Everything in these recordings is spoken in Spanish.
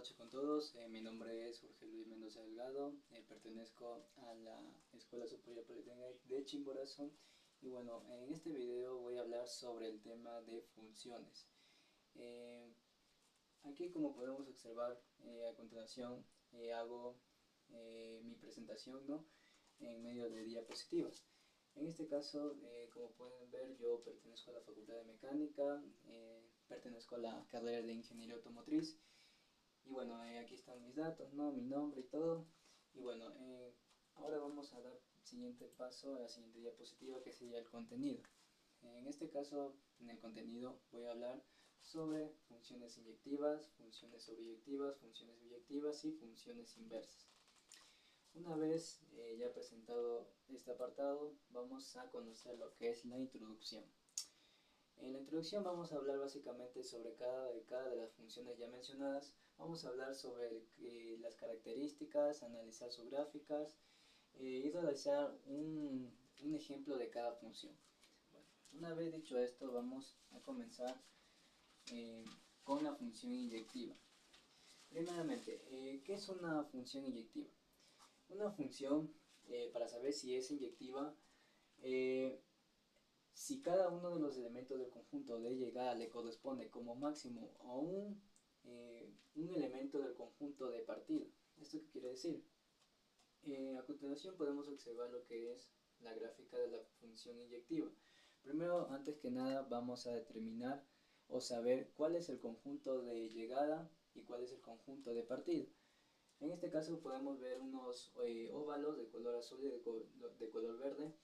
noches con todos, mi nombre es Jorge Luis Mendoza Delgado, pertenezco a la Escuela Superior Politécnica de Chimborazo y bueno, en este video voy a hablar sobre el tema de funciones. Aquí, como podemos observar, a continuación hago mi presentación, ¿no?, en medio de diapositivas. En este caso, como pueden ver, yo pertenezco a la Facultad de Mecánica, pertenezco a la carrera de Ingeniería Automotriz. Y bueno, aquí están mis datos, ¿no?, mi nombre y todo. Y bueno, ahora vamos a dar siguiente paso a la siguiente diapositiva, que sería el contenido. En este caso, en el contenido voy a hablar sobre funciones inyectivas, funciones funciones biyectivas y funciones inversas. Una vez ya presentado este apartado, vamos a conocer lo que es la introducción. En la introducción vamos a hablar básicamente sobre cada de las funciones ya mencionadas. Vamos a hablar sobre las características, analizar sus gráficas y realizar un ejemplo de cada función. Bueno, una vez dicho esto, vamos a comenzar con la función inyectiva. Primeramente, ¿qué es una función inyectiva? Una función, para saber si es inyectiva, si cada uno de los elementos del conjunto de llegada le corresponde como máximo a un elemento del conjunto de partida. ¿Esto qué quiere decir? A continuación podemos observar lo que es la gráfica de la función inyectiva. Primero, antes que nada, vamos a determinar o saber cuál es el conjunto de llegada y cuál es el conjunto de partida. En este caso podemos ver unos óvalos de color azul y de color verde.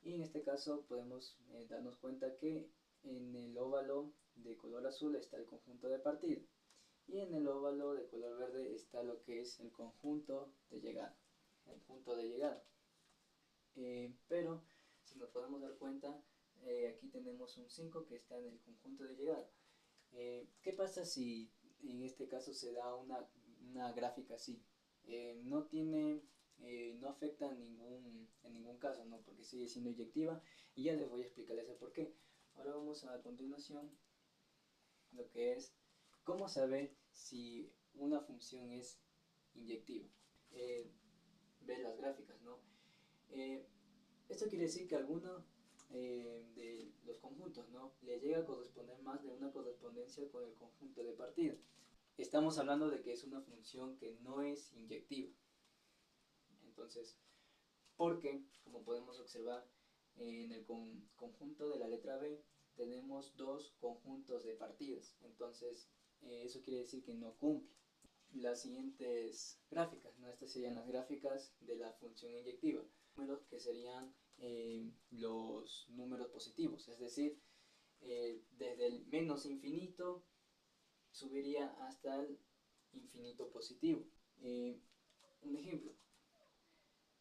Y en este caso podemos darnos cuenta que en el óvalo de color azul está el conjunto de partida y en el óvalo de color verde está lo que es el conjunto de llegada, el punto de llegada. Pero si nos podemos dar cuenta, aquí tenemos un 5 que está en el conjunto de llegada. ¿Qué pasa si en este caso se da una gráfica así? No afecta en ningún caso, ¿no?, porque sigue siendo inyectiva, y ya les voy a explicarles el por qué. Ahora vamos a continuación lo que es cómo saber si una función es inyectiva. Ver las gráficas, ¿no? Esto quiere decir que alguno de los conjuntos, ¿no?, le llega a corresponder más de una correspondencia con el conjunto de partida. Estamos hablando de que es una función que no es inyectiva. Entonces, porque, como podemos observar, en el conjunto de la letra B tenemos dos conjuntos de partidas. Entonces, eso quiere decir que no cumple. Las siguientes gráficas, ¿no?, estas serían las gráficas de la función inyectiva. Números que serían los números positivos, es decir, desde el menos infinito subiría hasta el infinito positivo. Un ejemplo.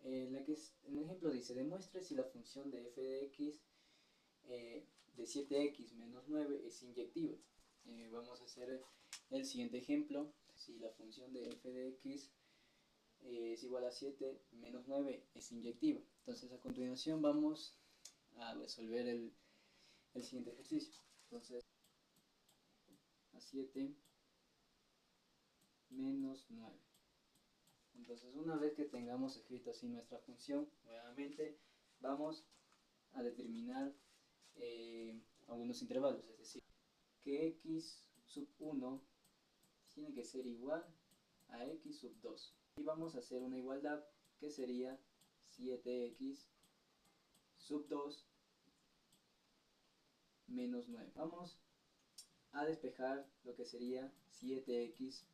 En el ejemplo dice: demuestre si la función de f de x de 7x menos 9 es inyectiva. Vamos a hacer el siguiente ejemplo. Si la función de f de x es igual a 7 menos 9 es inyectiva. Entonces, a continuación vamos a resolver el siguiente ejercicio. Entonces, a 7 menos 9. Entonces, una vez que tengamos escrito así nuestra función, nuevamente vamos a determinar algunos intervalos, es decir, que x sub 1 tiene que ser igual a x sub 2. Y vamos a hacer una igualdad que sería 7x sub 2 menos 9. Vamos a despejar lo que sería 7x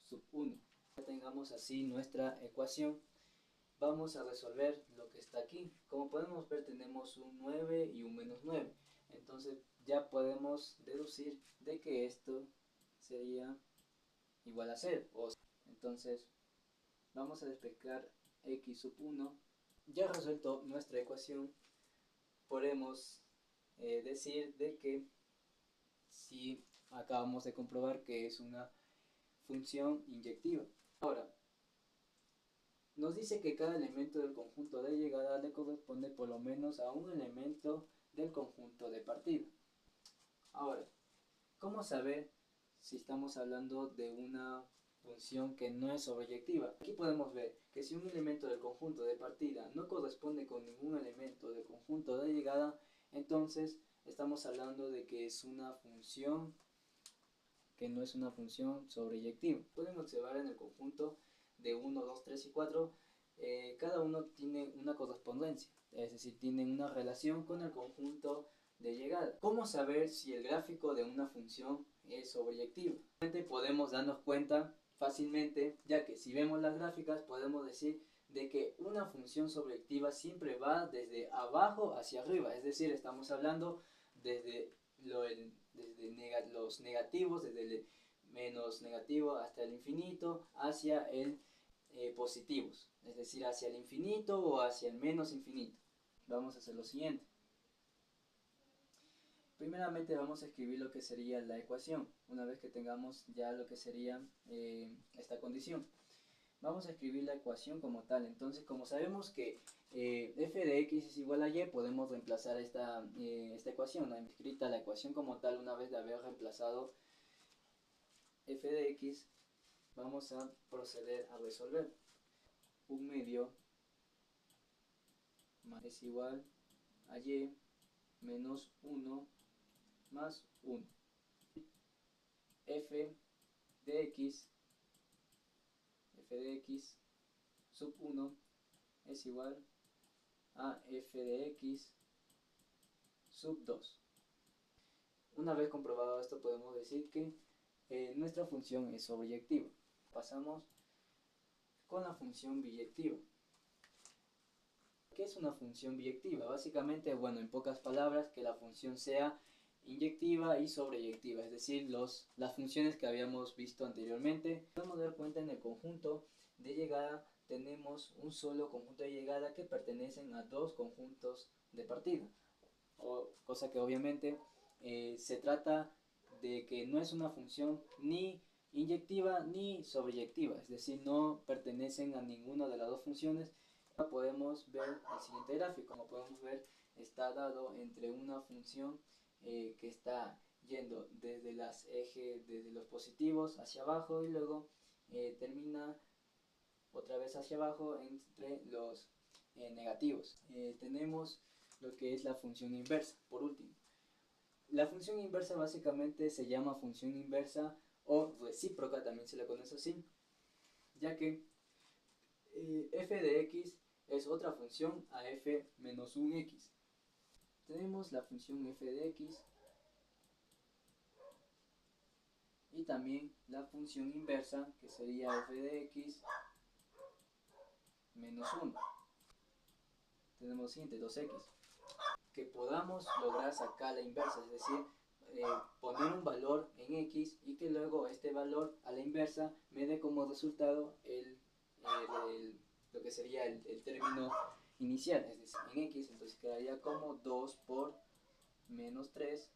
sub 1. Ya tengamos así nuestra ecuación, vamos a resolver lo que está aquí. Como podemos ver, tenemos un 9 y un menos 9. Entonces ya podemos deducir de que esto sería igual a 0. Entonces vamos a despejar x sub 1. Ya resuelto nuestra ecuación, podemos decir de que si acabamos de comprobar que es una función inyectiva. Ahora, nos dice que cada elemento del conjunto de llegada le corresponde por lo menos a un elemento del conjunto de partida. Ahora, ¿cómo saber si estamos hablando de una función que no es sobreyectiva. Aquí podemos ver que si un elemento del conjunto de partida no corresponde con ningún elemento del conjunto de llegada, entonces estamos hablando de que es una función que no es una función sobreyectiva. Pueden observar en el conjunto de 1, 2, 3 y 4, cada uno tiene una correspondencia, es decir, tienen una relación con el conjunto de llegada. ¿Cómo saber si el gráfico de una función es sobreyectiva? Podemos darnos cuenta fácilmente, ya que si vemos las gráficas podemos decir de que una función sobreyectiva siempre va desde abajo hacia arriba, es decir, estamos hablando desde los negativos, desde el menos negativo hasta el infinito, hacia el positivos, es decir, hacia el infinito o hacia el menos infinito. Vamos a hacer lo siguiente. Primeramente vamos a escribir lo que sería la ecuación, una vez que tengamos ya lo que sería esta condición. Vamos a escribir la ecuación como tal. Entonces, como sabemos que f de x es igual a y, podemos reemplazar esta ecuación, escrita la ecuación como tal. Una vez de haber reemplazado f de x, vamos a proceder a resolver. 1/2 es igual a y menos 1 más 1. f de x sub 1 es igual a f de x sub 2. Una vez comprobado esto, podemos decir que nuestra función es sobreyectiva. Pasamos con la función biyectiva. ¿Qué es una función biyectiva? Básicamente, bueno, en pocas palabras, que la función sea inyectiva y sobreyectiva, es decir, las funciones que habíamos visto anteriormente. Podemos dar cuenta en el conjunto de llegada tenemos un solo conjunto de llegada que pertenecen a dos conjuntos de partida, cosa que obviamente se trata de que no es una función ni inyectiva ni sobreyectiva, es decir, no pertenecen a ninguna de las dos funciones. Podemos ver el siguiente gráfico. Como podemos ver, está dado entre una función que está yendo desde las ejes, desde los positivos hacia abajo, y luego termina otra vez hacia abajo entre los negativos. Tenemos lo que es la función inversa, por último. La función inversa básicamente se llama función inversa o recíproca, también se la conoce así, ya que f de x es otra función a f menos 1x. Tenemos la función f de x y también la función inversa, que sería f de x menos 1. Tenemos lo siguiente, 2x. Que podamos lograr sacar la inversa, es decir, poner un valor en x y que luego este valor a la inversa me dé como resultado lo que sería el término inicial, es decir, en x, entonces quedaría como 2 por menos 3,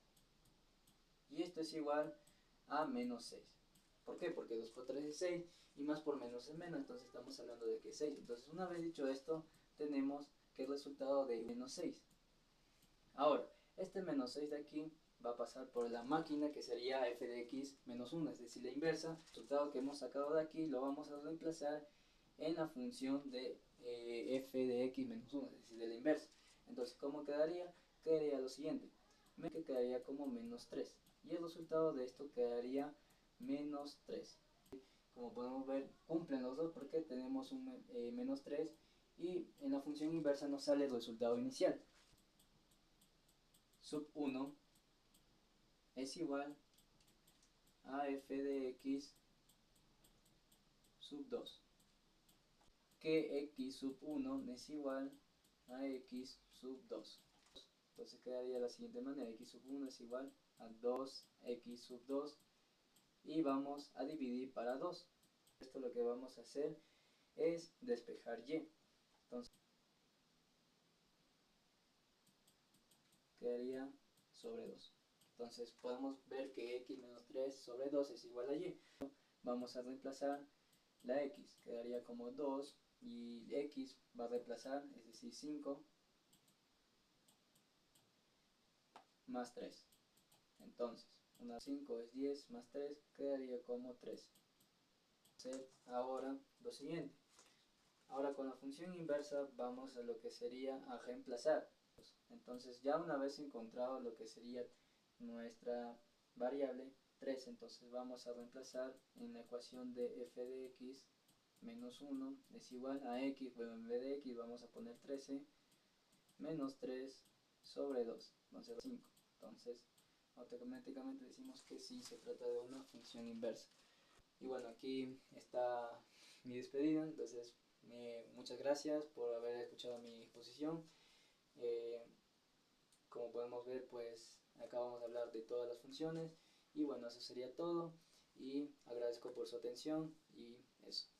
y esto es igual a menos 6. ¿Por qué? Porque 2 por 3 es 6 y más por menos es menos, entonces estamos hablando de que es 6. Entonces, una vez dicho esto, tenemos que el resultado de menos 6. Ahora, este menos 6 de aquí va a pasar por la máquina, que sería f de x menos 1, es decir, la inversa. El resultado que hemos sacado de aquí lo vamos a reemplazar en la función de f de x menos 1, es decir, de la inversa. Entonces, ¿cómo quedaría? Quedaría lo siguiente, que quedaría como menos 3, y el resultado de esto quedaría menos 3. Como podemos ver, cumplen los dos porque tenemos un menos 3 y en la función inversa nos sale el resultado inicial. Sub 1 es igual a f de x sub 2, que x sub 1 es igual a x sub 2. Entonces quedaría de la siguiente manera, x sub 1 es igual a 2x sub 2, y vamos a dividir para 2. Esto lo que vamos a hacer es despejar y. Entonces quedaría sobre 2. Entonces podemos ver que x menos 3 sobre 2 es igual a y. Vamos a reemplazar la x, quedaría como 2, y x va a reemplazar, es decir, 5 más 3. Entonces, 5 es 10 más 3, quedaría como 3. hacer ahora lo siguiente. Ahora con la función inversa vamos a lo que sería a reemplazar. Entonces ya una vez encontrado lo que sería nuestra variable 3, entonces vamos a reemplazar en la ecuación de f de x menos 1 es igual a x, bueno, en vez de x vamos a poner 13 menos 3 sobre 2, entonces 5. Entonces automáticamente decimos que sí se trata de una función inversa. Y bueno, aquí está mi despedida, entonces muchas gracias por haber escuchado mi exposición. Como podemos ver, pues acá vamos a hablar de todas las funciones y bueno, eso sería todo y agradezco por su atención y eso.